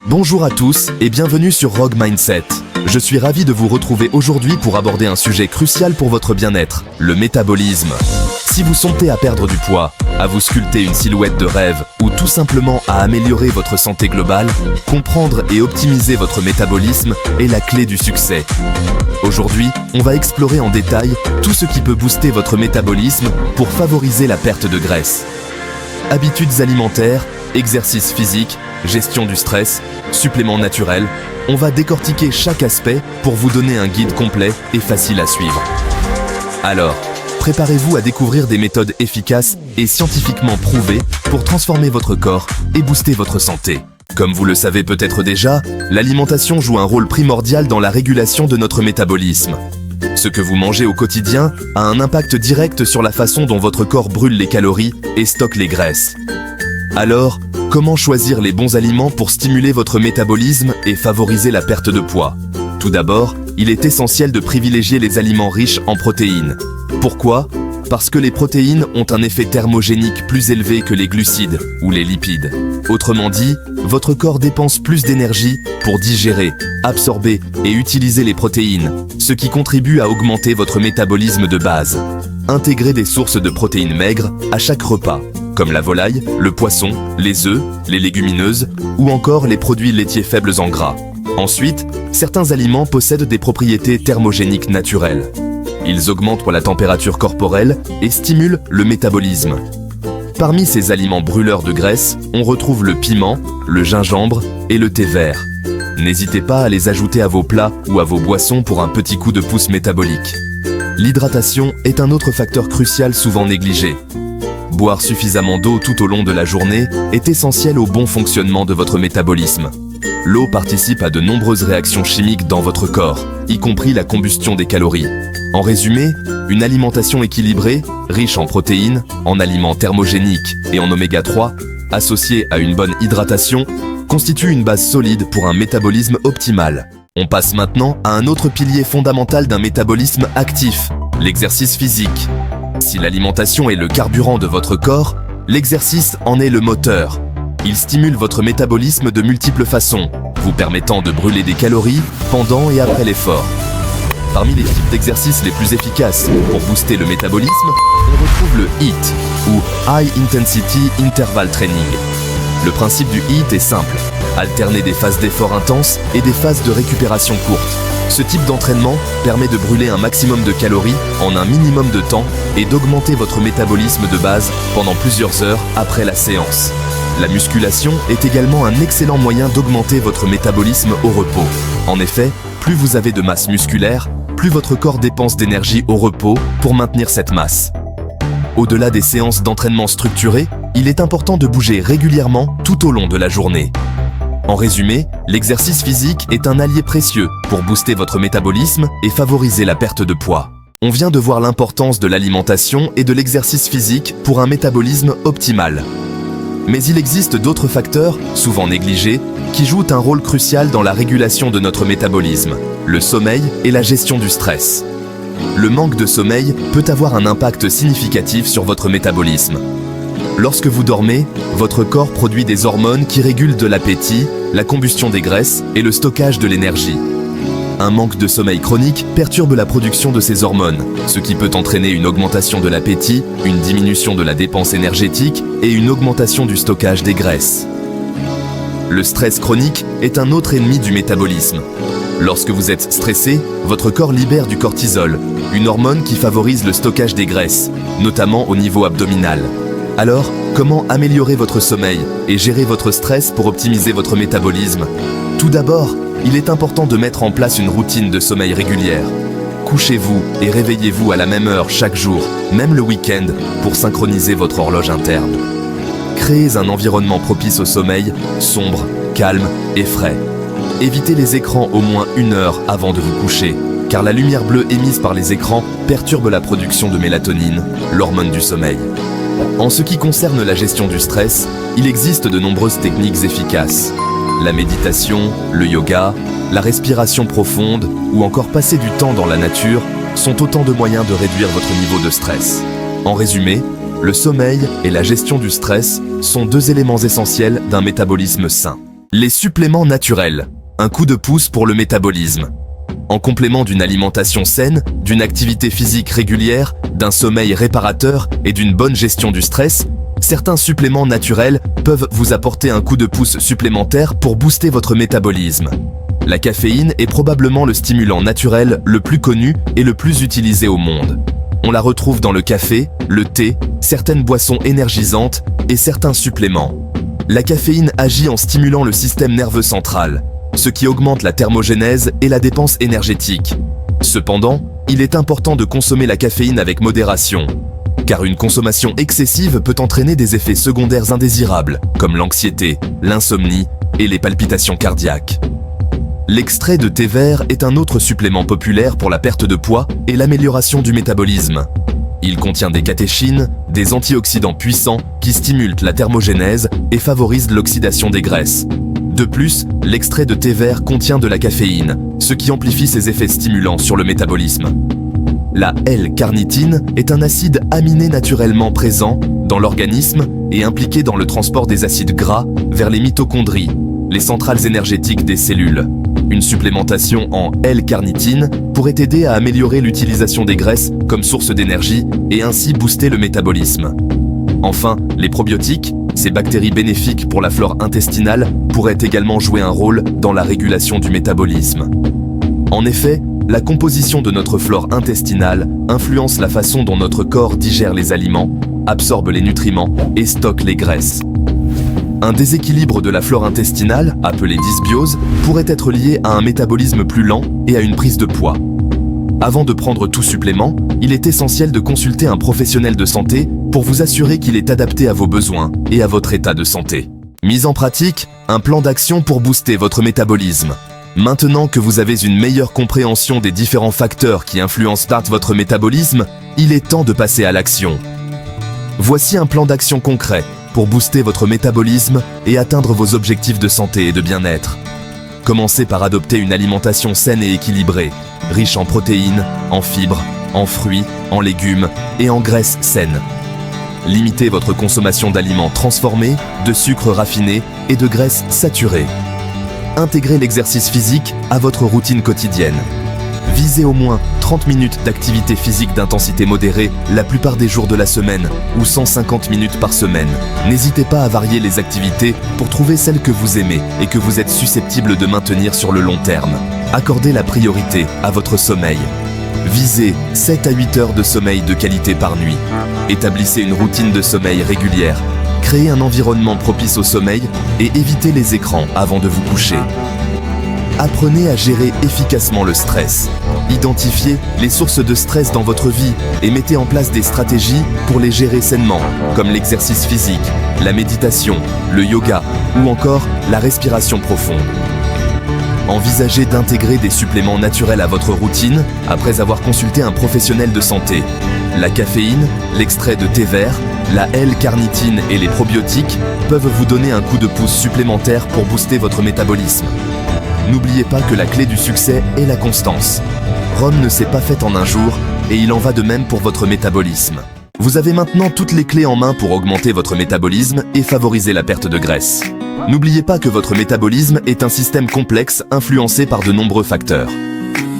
Bonjour à tous et bienvenue sur Rogue Mindset. Je suis ravi de vous retrouver aujourd'hui pour aborder un sujet crucial pour votre bien-être, le métabolisme. Si vous sentez à perdre du poids, à vous sculpter une silhouette de rêve ou tout simplement à améliorer votre santé globale, comprendre et optimiser votre métabolisme est la clé du succès. Aujourd'hui, on va explorer en détail tout ce qui peut booster votre métabolisme pour favoriser la perte de graisse. Habitudes alimentaires, exercice physique, gestion du stress, suppléments naturels, on va décortiquer chaque aspect pour vous donner un guide complet et facile à suivre. Alors, préparez-vous à découvrir des méthodes efficaces et scientifiquement prouvées pour transformer votre corps et booster votre santé. Comme vous le savez peut-être déjà, l'alimentation joue un rôle primordial dans la régulation de notre métabolisme. Ce que vous mangez au quotidien a un impact direct sur la façon dont votre corps brûle les calories et stocke les graisses. Alors, comment choisir les bons aliments pour stimuler votre métabolisme et favoriser la perte de poids? Tout d'abord, il est essentiel de privilégier les aliments riches en protéines. Pourquoi? Parce que les protéines ont un effet thermogénique plus élevé que les glucides ou les lipides. Autrement dit, votre corps dépense plus d'énergie pour digérer, absorber et utiliser les protéines, ce qui contribue à augmenter votre métabolisme de base. Intégrez des sources de protéines maigres à chaque repas, comme la volaille, le poisson, les œufs, les légumineuses ou encore les produits laitiers faibles en gras. Ensuite, certains aliments possèdent des propriétés thermogéniques naturelles. Ils augmentent la température corporelle et stimulent le métabolisme. Parmi ces aliments brûleurs de graisse, on retrouve le piment, le gingembre et le thé vert. N'hésitez pas à les ajouter à vos plats ou à vos boissons pour un petit coup de pouce métabolique. L'hydratation est un autre facteur crucial souvent négligé. Boire suffisamment d'eau tout au long de la journée est essentiel au bon fonctionnement de votre métabolisme. L'eau participe à de nombreuses réactions chimiques dans votre corps, y compris la combustion des calories. En résumé, une alimentation équilibrée, riche en protéines, en aliments thermogéniques et en oméga 3, associée à une bonne hydratation, constitue une base solide pour un métabolisme optimal. On passe maintenant à un autre pilier fondamental d'un métabolisme actif, l'exercice physique. Si l'alimentation est le carburant de votre corps, l'exercice en est le moteur. Il stimule votre métabolisme de multiples façons, vous permettant de brûler des calories pendant et après l'effort. Parmi les types d'exercices les plus efficaces pour booster le métabolisme, on retrouve le HIIT, ou High Intensity Interval Training. Le principe du HIIT est simple, alterner des phases d'effort intense et des phases de récupération courtes. Ce type d'entraînement permet de brûler un maximum de calories en un minimum de temps et d'augmenter votre métabolisme de base pendant plusieurs heures après la séance. La musculation est également un excellent moyen d'augmenter votre métabolisme au repos. En effet, plus vous avez de masse musculaire, plus votre corps dépense d'énergie au repos pour maintenir cette masse. Au-delà des séances d'entraînement structurées, il est important de bouger régulièrement tout au long de la journée. En résumé, l'exercice physique est un allié précieux pour booster votre métabolisme et favoriser la perte de poids. On vient de voir l'importance de l'alimentation et de l'exercice physique pour un métabolisme optimal. Mais il existe d'autres facteurs, souvent négligés, qui jouent un rôle crucial dans la régulation de notre métabolisme, le sommeil et la gestion du stress. Le manque de sommeil peut avoir un impact significatif sur votre métabolisme. Lorsque vous dormez, votre corps produit des hormones qui régulent de l'appétit, la combustion des graisses et le stockage de l'énergie. Un manque de sommeil chronique perturbe la production de ces hormones, ce qui peut entraîner une augmentation de l'appétit, une diminution de la dépense énergétique et une augmentation du stockage des graisses. Le stress chronique est un autre ennemi du métabolisme. Lorsque vous êtes stressé, votre corps libère du cortisol, une hormone qui favorise le stockage des graisses, notamment au niveau abdominal. Alors, comment améliorer votre sommeil et gérer votre stress pour optimiser votre métabolisme? Tout d'abord, il est important de mettre en place une routine de sommeil régulière. Couchez-vous et réveillez-vous à la même heure chaque jour, même le week-end, pour synchroniser votre horloge interne. Créez un environnement propice au sommeil, sombre, calme et frais. Évitez les écrans au moins 1 heure avant de vous coucher, car la lumière bleue émise par les écrans perturbe la production de mélatonine, l'hormone du sommeil. En ce qui concerne la gestion du stress, il existe de nombreuses techniques efficaces. La méditation, le yoga, la respiration profonde ou encore passer du temps dans la nature sont autant de moyens de réduire votre niveau de stress. En résumé, le sommeil et la gestion du stress sont 2 éléments essentiels d'un métabolisme sain. Les suppléments naturels, un coup de pouce pour le métabolisme. En complément d'une alimentation saine, d'une activité physique régulière, d'un sommeil réparateur et d'une bonne gestion du stress, certains suppléments naturels peuvent vous apporter un coup de pouce supplémentaire pour booster votre métabolisme. La caféine est probablement le stimulant naturel le plus connu et le plus utilisé au monde. On la retrouve dans le café, le thé, certaines boissons énergisantes et certains suppléments. La caféine agit en stimulant le système nerveux central, ce qui augmente la thermogénèse et la dépense énergétique. Cependant, il est important de consommer la caféine avec modération, car une consommation excessive peut entraîner des effets secondaires indésirables, comme l'anxiété, l'insomnie et les palpitations cardiaques. L'extrait de thé vert est un autre supplément populaire pour la perte de poids et l'amélioration du métabolisme. Il contient des catéchines, des antioxydants puissants qui stimulent la thermogénèse et favorisent l'oxydation des graisses. De plus, l'extrait de thé vert contient de la caféine, ce qui amplifie ses effets stimulants sur le métabolisme. La L-carnitine est un acide aminé naturellement présent dans l'organisme et impliqué dans le transport des acides gras vers les mitochondries, les centrales énergétiques des cellules. Une supplémentation en L-carnitine pourrait aider à améliorer l'utilisation des graisses comme source d'énergie et ainsi booster le métabolisme. Enfin, les probiotiques, ces bactéries bénéfiques pour la flore intestinale, pourraient également jouer un rôle dans la régulation du métabolisme. En effet, la composition de notre flore intestinale influence la façon dont notre corps digère les aliments, absorbe les nutriments et stocke les graisses. Un déséquilibre de la flore intestinale, appelé dysbiose, pourrait être lié à un métabolisme plus lent et à une prise de poids. Avant de prendre tout supplément, il est essentiel de consulter un professionnel de santé pour vous assurer qu'il est adapté à vos besoins et à votre état de santé. Mise en pratique, un plan d'action pour booster votre métabolisme. Maintenant que vous avez une meilleure compréhension des différents facteurs qui influencent votre métabolisme, il est temps de passer à l'action. Voici un plan d'action concret pour booster votre métabolisme et atteindre vos objectifs de santé et de bien-être. Commencez par adopter une alimentation saine et équilibrée, riche en protéines, en fibres, en fruits, en légumes et en graisses saines. Limitez votre consommation d'aliments transformés, de sucres raffinés et de graisses saturées. Intégrez l'exercice physique à votre routine quotidienne. Visez au moins 30 minutes d'activité physique d'intensité modérée la plupart des jours de la semaine ou 150 minutes par semaine. N'hésitez pas à varier les activités pour trouver celles que vous aimez et que vous êtes susceptible de maintenir sur le long terme. Accordez la priorité à votre sommeil. Visez 7 à 8 heures de sommeil de qualité par nuit. Établissez une routine de sommeil régulière. Créez un environnement propice au sommeil et évitez les écrans avant de vous coucher. Apprenez à gérer efficacement le stress. Identifiez les sources de stress dans votre vie et mettez en place des stratégies pour les gérer sainement, comme l'exercice physique, la méditation, le yoga ou encore la respiration profonde. Envisagez d'intégrer des suppléments naturels à votre routine après avoir consulté un professionnel de santé. La caféine, l'extrait de thé vert, la L-carnitine et les probiotiques peuvent vous donner un coup de pouce supplémentaire pour booster votre métabolisme. N'oubliez pas que la clé du succès est la constance. Rome ne s'est pas faite en un jour et il en va de même pour votre métabolisme. Vous avez maintenant toutes les clés en main pour augmenter votre métabolisme et favoriser la perte de graisse. N'oubliez pas que votre métabolisme est un système complexe influencé par de nombreux facteurs.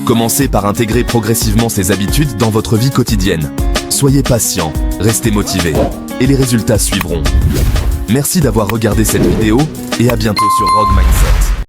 Commencez par intégrer progressivement ces habitudes dans votre vie quotidienne. Soyez patient, restez motivé et les résultats suivront. Merci d'avoir regardé cette vidéo et à bientôt sur Rogue Mindset.